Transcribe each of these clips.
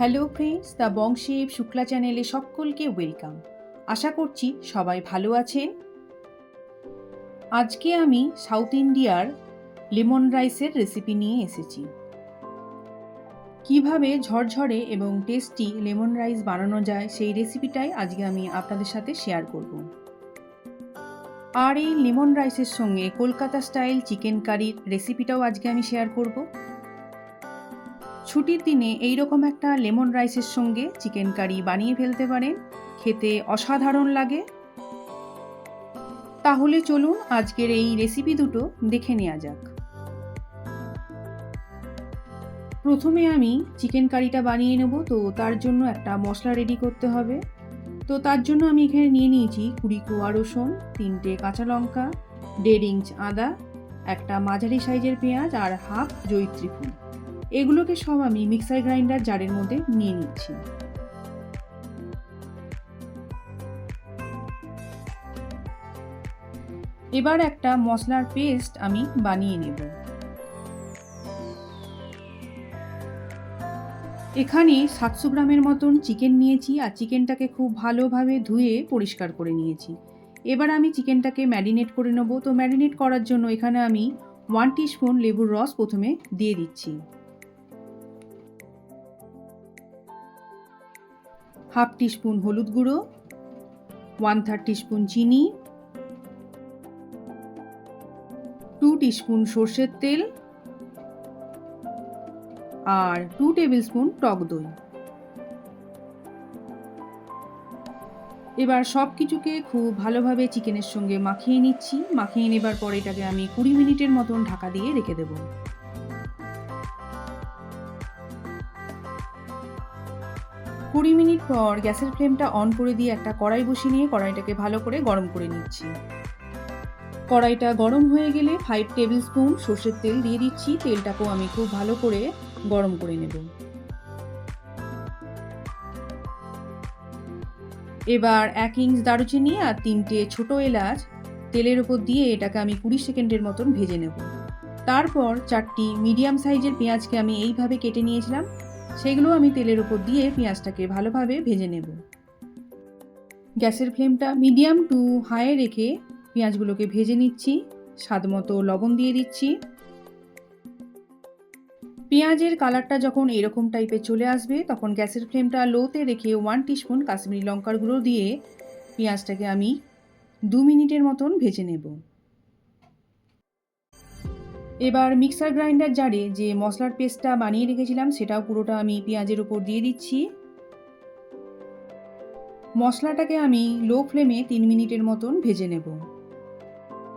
Hello friends, the বংশেব Shukla চ্যানেলে সকলকে welcome. আশা করছি সবাই ভালো আছেন। আজকে আমি সাউথ ইন্ডিয়ার লেমন রাইসের রেসিপি নিয়ে এসেছি। কিভাবে ঝরঝরে এবং টেস্টি লেমন রাইস বানানো যায় সেই রেসিপিটাই আজকে আমি আপনাদের সাথে শেয়ার করব। আর এই লেমন রাইসের সঙ্গে কলকাতা স্টাইল চিকেন কারির রেসিপিটাও আজকে আমি শেয়ার করব। ছুটির দিনে এইরকম একটা লেমন রাইসের সঙ্গে চিকেন কারি বানিয়ে ফেলতে পারেন, খেতে অসাধারণ লাগে। তাহলে চলুন আজকের এই রেসিপি দুটো দেখে নেওয়া যাক। প্রথমে আমি চিকেন কারিটা বানিয়ে নেব, তো তার জন্য একটা মশলা রেডি করতে হবে। তো তার জন্য আমি এখানে নিয়ে নিয়েছি 20 কোয়া রসুন, 3টে কাঁচা লঙ্কা, 1.5 ইঞ্চ আদা, একটা মাঝারি সাইজের পেঁয়াজ আর হাফ জয়িত্রী ফুল। এগুলোকে সব আমি মিক্সার গ্রাইন্ডার জারের মধ্যে নিয়ে নিচ্ছি। এবার একটা মশলার পেস্ট আমি বানিয়ে নেব। এখানে 700 গ্রামের মতন চিকেন নিয়েছি আর চিকেনটাকে খুব ভালোভাবে ধুয়ে পরিষ্কার করে নিয়েছি। এবার আমি চিকেনটাকে ম্যারিনেট করে নেব। তো ম্যারিনেট করার জন্য এখানে আমি 1 টিস্পুন লেবুর রস প্রথমে দিয়ে দিচ্ছি, হাফ টিস্পুন হলুদ গুঁড়ো, 1/3 টিস্পুন চিনি, 2 টিস্পুন সর্ষের তেল আর 2 টেবিল স্পুন টক দই। এবার সব কিছুকে খুব ভালোভাবে চিকেনের সঙ্গে মাখিয়ে নিচ্ছি। মাখিয়ে নেবার পর এটাকে আমি 20 মিনিটের মতন ঢাকা দিয়ে রেখে দেব। 20 মিনিট পর গ্যাসের ফ্লেমটা অন করে দিয়ে একটা কড়াই বসিয়ে নিয়ে কড়াইটাকে ভালো করে গরম করে নিচ্ছি। কড়াইটা গরম হয়ে গেলে 5 টেবিল স্পুন সর্ষের তেল দিয়ে দিচ্ছি। তেলটাকেও আমি খুব ভালো করে গরম করে নেব। এবার 1 ইঞ্চ দারুচিনি আর 3টে ছোট এলাচ তেলের উপর দিয়ে এটাকে আমি 20 সেকেন্ডের মতন ভেজে নেব। তারপর 4টি মিডিয়াম সাইজের পেঁয়াজকে আমি এইভাবে কেটে নিয়েছিলাম, সেগুলো আমি তেলের উপর দিয়ে পেঁয়াজটাকে ভালোভাবে ভেজে নেব। গ্যাসের ফ্লেমটা মিডিয়াম টু হাই রেখে পেঁয়াজগুলোকে ভেজে নিচ্ছি। স্বাদমতো লবণ দিয়ে দিচ্ছি। পেঁয়াজের কালারটা যখন এরকম টাইপের চলে আসবে তখন গ্যাসের ফ্লেমটা লোতে রেখে 1 টিস্পুন কাশ্মীরি লঙ্কার গুঁড়ো দিয়ে পেঁয়াজটাকে আমি 2 মিনিটের মতন ভেজে নেব। এবার মিক্সার গ্রাইন্ডার জারে যে মশলার পেস্টটা বানিয়ে রেখেছিলাম সেটাও পুরোটা আমি পেঁয়াজের উপর দিয়ে দিচ্ছি। মশলাটাকে আমি লো ফ্লেমে 3 মিনিটের মতন ভেজে নেব।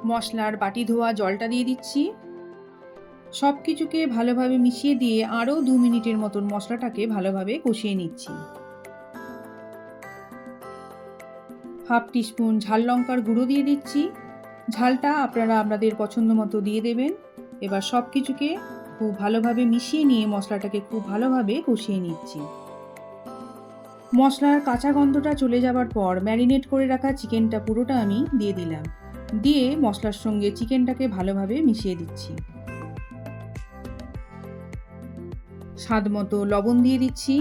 মশলার বাটি ধোয়া জলটা দিয়ে দিচ্ছি। সব কিছুকে ভালোভাবে মিশিয়ে দিয়ে আরও 2 মিনিটের মতন মশলাটাকে ভালোভাবে কষিয়ে নিচ্ছি। হাফ টিস্পুন ঝাল লঙ্কার গুঁড়ো দিয়ে দিচ্ছি। ঝালটা আপনারা আপনাদের পছন্দ মতো দিয়ে দেবেন। এবার সব কিছুকে খুব ভালোভাবে মিশিয়ে নিয়ে মশলাটাকে খুব ভালোভাবে কষিয়ে নিচ্ছি। মশলার কাঁচা গন্ধটা চলে যাবার পর ম্যারিনেট করে রাখা চিকেনটা পুরোটা আমি দিয়ে দিলাম। দিয়ে মশলার সঙ্গে চিকেনটাকে ভালোভাবে মিশিয়ে দিচ্ছি। স্বাদমতো লবণ দিয়ে দিচ্ছি।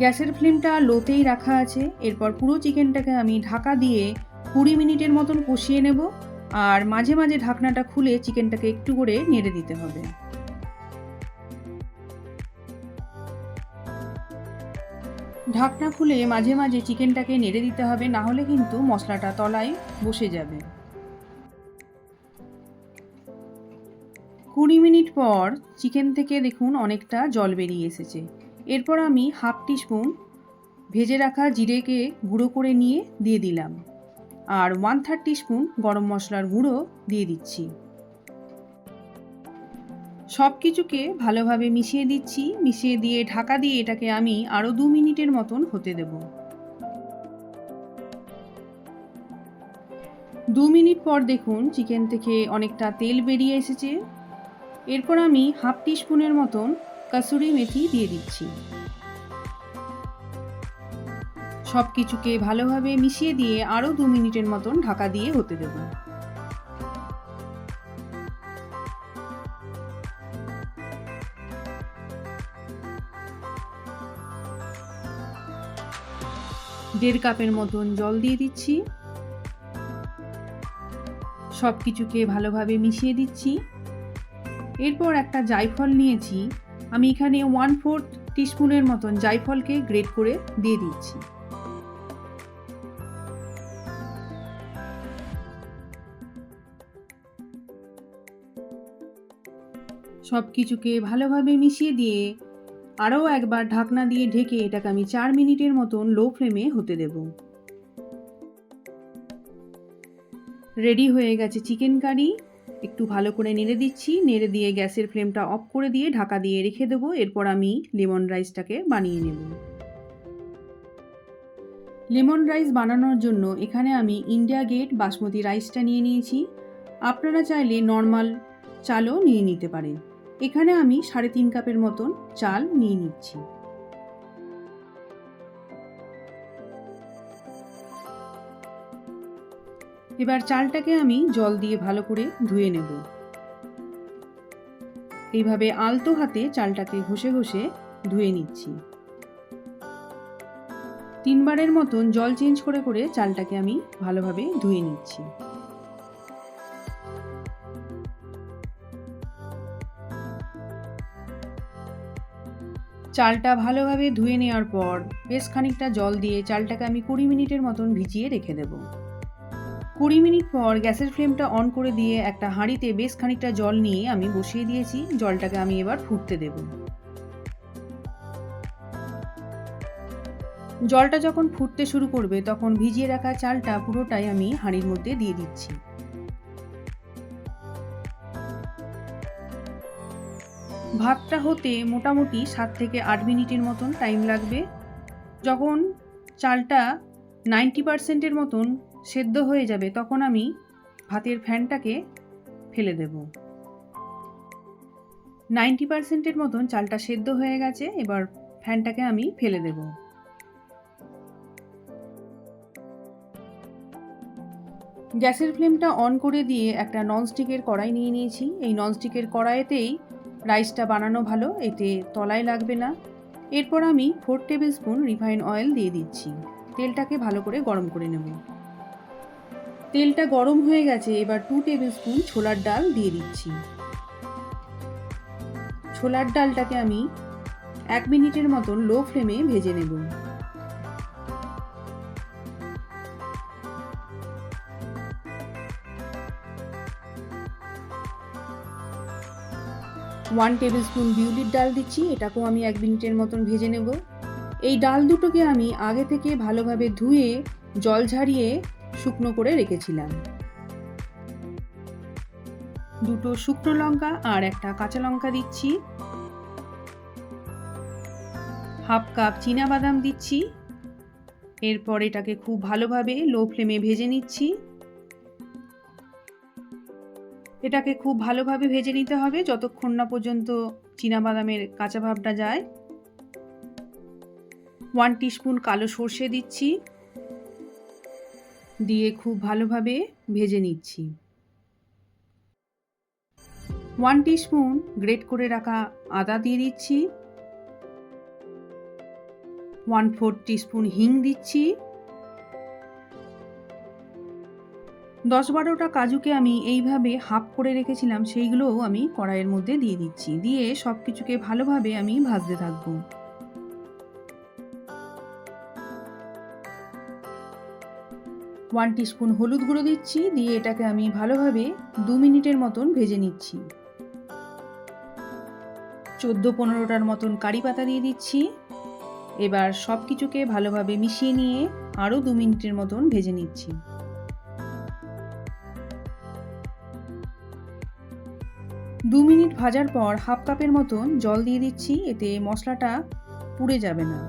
গ্যাসের ফ্লেমটা লোতেই রাখা আছে। এরপর পুরো চিকেনটাকে আমি ঢাকা দিয়ে 20 মিনিটের মতন কষিয়ে নেব। আর মাঝে মাঝে ঢাকনাটা খুলে চিকেনটাকে একটু করে নেড়ে দিতে হবে। ঢাকনা খুলে মাঝে মাঝে চিকেনটাকে নেড়ে দিতে হবে, না হলে কিন্তু মশলাটা তলায় বসে যাবে। 20 মিনিট পর চিকেন থেকে দেখুন অনেকটা জল বেরিয়ে এসেছে। এরপর আমি হাফ টিস্পুন ভেজে রাখা জিরেকে গুঁড়ো করে নিয়ে দিয়ে দিলাম আর 1/3 টিস্পুন গরম মশলার গুঁড়ো দিয়ে দিচ্ছি। সব কিছুকে ভালোভাবে মিশিয়ে দিচ্ছি। মিশিয়ে দিয়ে ঢাকা দিয়ে এটাকে আমি আরও 2 মিনিটের মতন হতে দেব। 2 মিনিট পর দেখুন চিকেন থেকে অনেকটা তেল বেরিয়ে এসেছে। এরপর আমি হাফ টিস্পুনের মতন কাসুরি মেথি দিয়ে দিচ্ছি। সব কিছুকে ভালোভাবে মিশিয়ে দিয়ে আরও 2 মিনিটের মতন ঢাকা দিয়ে হতে দেব। 1.5 কাপের মতন জল দিয়ে দিচ্ছি। সব কিছুকে ভালোভাবে মিশিয়ে দিচ্ছি। এরপর একটা জায়ফল নিয়েছি, আমি এখানে 1/4 টিস্পুনের মতন জায়ফলকে গ্রেট করে দিয়ে দিচ্ছি। সব কিছুকে ভালোভাবে মিশিয়ে দিয়ে আরও একবার ঢাকনা দিয়ে ঢেকে এটাকে আমি 4 মিনিটের মতন লো ফ্লেমে হতে দেব। রেডি হয়ে গেছে চিকেন কারি। একটু ভালো করে নেড়ে দিচ্ছি, নেড়ে দিয়ে গ্যাসের ফ্লেমটা অফ করে দিয়ে ঢাকা দিয়ে রেখে দেবো। এরপর আমি লেমন রাইসটাকে বানিয়ে নেব। লেমন রাইস বানানোর জন্য এখানে আমি ইন্ডিয়া গেট বাসমতি রাইসটা নিয়ে নিয়েছি। আপনারা চাইলে নর্মাল চালও নিয়ে নিতে পারেন। এখানে আমি 3.5 কাপের মতন চাল নিয়ে নিচ্ছি। এবার চালটাকে আমি জল দিয়ে ভালো করে ধুয়ে নেব। এইভাবে আলতো হাতে চালটাকে ঘষে ঘষে ধুয়ে নিচ্ছি। 3 বারের মতন জল চেঞ্জ করে করে চালটাকে আমি ভালোভাবে ধুয়ে নিচ্ছি। চালটা ভালোভাবে ধুয়ে নেওয়ার পর বেশ খানিকটা জল দিয়ে চালটাকে আমি 20 মিনিটের মতন ভিজিয়ে রেখে দেব। 20 মিনিট পর গ্যাসের ফ্লেমটা অন করে দিয়ে একটা হাঁড়িতে বেশ খানিকটা জল নিয়ে আমি বসিয়ে দিয়েছি। জলটাকে আমি এবার ফুটতে দেব। জলটা যখন ফুটতে শুরু করবে তখন ভিজিয়ে রাখা চালটা পুরোটাই আমি হাঁড়ির মধ্যে দিয়ে দিচ্ছি। ভাতটা হতে মোটামুটি 7 থেকে 8 মিনিটের মতন টাইম লাগবে। যখন চালটা 90% মতন সেদ্ধ হয়ে যাবে তখন আমি ভাতের ফ্যানটাকে ফেলে দেব। 90% মতন চালটা সেদ্ধ হয়ে গেছে, এবার ফ্যানটাকে আমি ফেলে দেব। গ্যাসের ফ্লেমটা অন করে দিয়ে একটা ননস্টিকের কড়াই নিয়ে নিয়েছি। এই ননস্টিকের কড়াইতেই রাইসটা বানানো ভালো, এতে তলায় লাগবে না। এরপর আমি 4 টেবিল স্পুন রিফাইন অয়েল দিয়ে দিচ্ছি। তেলটাকে ভালো করে গরম করে নেব। তেলটা গরম হয়ে গেছে, এবার 2 টেবিল স্পুন ছোলার ডাল দিয়ে দিচ্ছি। ছোলার ডালটাকে আমি 1 মিনিটের মতন লো ফ্লেমে ভেজে নেব। ওয়ান টেবিল স্পুন বিউলির ডাল দিচ্ছি, এটাকেও আমি 1 মিনিটের মতন ভেজে নেব। এই ডাল দুটোকে আমি আগে থেকে ভালোভাবে ধুয়ে জল ঝারিয়ে শুকনো করে রেখেছিলাম। 2টো শুকনো লঙ্কা আর একটা কাঁচা লঙ্কা দিচ্ছি। হাফ কাপ চীনাবাদাম দিচ্ছি। এরপর এটাকে খুব ভালোভাবে লো ফ্লেমে ভেজে নিচ্ছি। এটাকে খুব ভালোভাবে ভেজে নিতে হবে যতক্ষণ না পর্যন্ত চীনাবাদামের কাঁচা ভাবটা যায়। 1 টিস্পুন কালো সর্ষে দিচ্ছি, দিয়ে খুব ভালোভাবে ভেজে নিচ্ছি। 1 টিস্পুন গ্রেট করে রাখা আদা দিয়ে দিচ্ছি। 1/4 টিস্পুন হিং দিচ্ছি। 10-12টা কাজুকে আমি এইভাবে হাফ করে রেখেছিলাম, সেইগুলোও আমি কড়াইয়ের মধ্যে দিয়ে দিচ্ছি। দিয়ে সব কিছুকে ভালোভাবে আমি ভাজতে থাকবো। 1 টিস্পুন হলুদ গুঁড়ো দিচ্ছি, দিয়ে এটাকে আমি ভালোভাবে 2 মিনিটের মতন ভেজে নিচ্ছি। 14-15টার মতন কারি পাতা দিয়ে দিচ্ছি। এবার সব কিছুকে ভালোভাবে মিশিয়ে নিয়ে আরও 2 মিনিটের মতন ভেজে নিচ্ছি। 2 মিনিট ভাজার পর হাফ কাপের মতন জল দিয়ে দিচ্ছি, এতে মশলাটা পুড়ে যাবে না।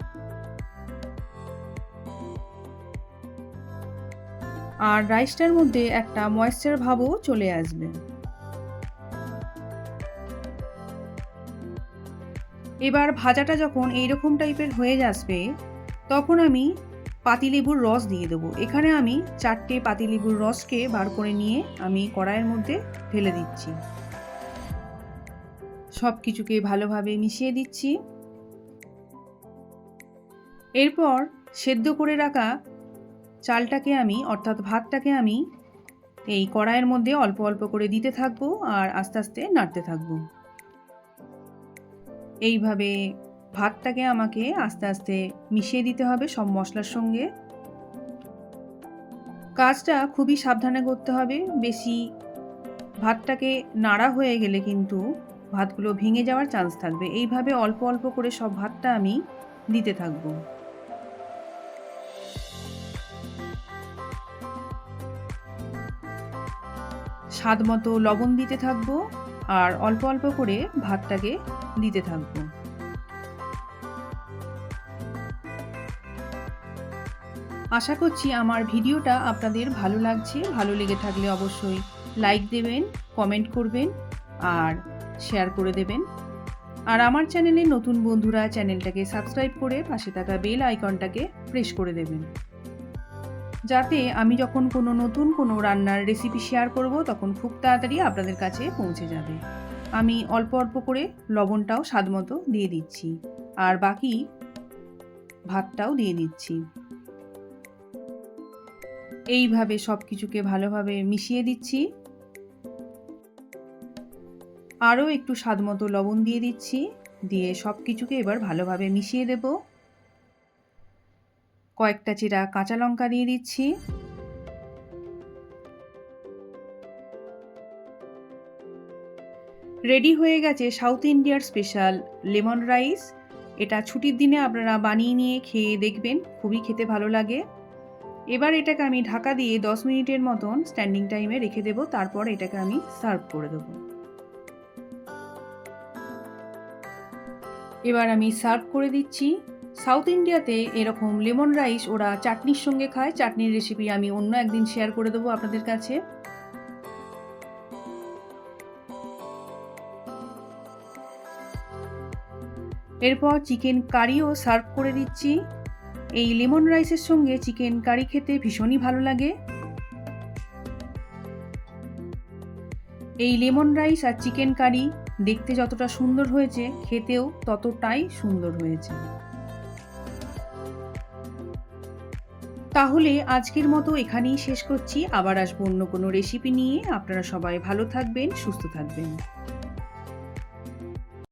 আর রাইসটার মধ্যে একটা ময়েশ্চার ভাবও চলে আসবে। এবার ভাজাটা যখন এইরকম টাইপের হয়ে আসবে তখন আমি পাতিলেবুর রস দিয়ে দেবো। এখানে আমি 4টে পাতিলেবুর রসকে বার করে নিয়ে আমি কড়াইয়ের মধ্যে ঢেলে দিচ্ছি। সব কিছুকে ভালোভাবে মিশিয়ে দিচ্ছি। এরপর সেদ্ধ করে রাখা চালটাকে আমি অর্থাৎ ভাতটাকে আমি এই কড়াইয়ের মধ্যে অল্প অল্প করে দিতে থাকবো আর আস্তে আস্তে নাড়তে থাকবো। এইভাবে ভাতটাকে আমাকে আস্তে আস্তে মিশিয়ে দিতে হবে সব মশলার সঙ্গে। কাজটা খুবই সাবধানে করতে হবে। বেশি ভাতটাকে নাড়া হয়ে গেলে কিন্তু ভাতগুলো ভেঙে যাওয়ার চান্স থাকবে। এইভাবে অল্প অল্প করে সব ভাতটা আমি দিতে থাকবো। স্বাদ মতো লবণ দিতে থাকবো আর অল্প অল্প করে ভাতটাকে দিতে থাকবো। আশা করছি আমার ভিডিওটা আপনাদের ভালো লাগছে। ভালো লেগে থাকলে অবশ্যই লাইক দেবেন, কমেন্ট করবেন আর শেয়ার করে দেবেন। আর আমার চ্যানেলে নতুন বন্ধুরা চ্যানেলটাকে সাবস্ক্রাইব করে পাশে থাকা বেল আইকনটাকে প্রেস করে দেবেন, যাতে আমি যখন নতুন রান্নার রেসিপি শেয়ার করব তখন খুব তাড়াতাড়ি আপনাদের কাছে পৌঁছে যাবে। আমি অল্প অল্প করে লবণটাও স্বাদমতো দিয়ে দিচ্ছি আর বাকি ভাতটাও দিয়ে দিচ্ছি। এইভাবে সব কিছুকে ভালোভাবে মিশিয়ে দিচ্ছি। আরও একটু স্বাদমতো লবণ দিয়ে দিচ্ছি, দিয়ে সব কিছুকে এবার ভালোভাবে মিশিয়ে দেব। কয়েকটা চিরা কাঁচা লঙ্কা দিয়ে দিচ্ছি। রেডি হয়ে গেছে সাউথ ইন্ডিয়ার স্পেশাল লেমন রাইস। এটা ছুটির দিনে আপনারা বানিয়ে নিয়ে খেয়ে দেখবেন, খুবই খেতে ভালো লাগে। এবার এটাকে আমি ঢাকা দিয়ে 10 মিনিটের মতন স্ট্যান্ডিং টাইমে রেখে দেব, তারপর এটাকে আমি সার্ভ করে দেব। এবার আমি সার্ভ করে দিচ্ছি। সাউথ ইন্ডিয়াতে এরকম লেমন রাইস ওরা চাটনির সঙ্গে খায়। চাটনির রেসিপি আমি অন্য একদিন শেয়ার করে দেবো আপনাদের কাছে। এরপর চিকেন কারিও সার্ভ করে দিচ্ছি। এই লেমন রাইসের সঙ্গে চিকেন কারি খেতে ভীষণই ভালো লাগে। এই লেমন রাইস আর চিকেন কারি দেখতে যতটা সুন্দর হয়েছে, খেতেও ততটাই সুন্দর হয়েছে। তাহলে আজকের মতো এখানেই শেষ করছি। আবার আসবো অন্য কোনো রেসিপি নিয়ে। আপনারা সবাই ভালো থাকবেন, সুস্থ থাকবেন।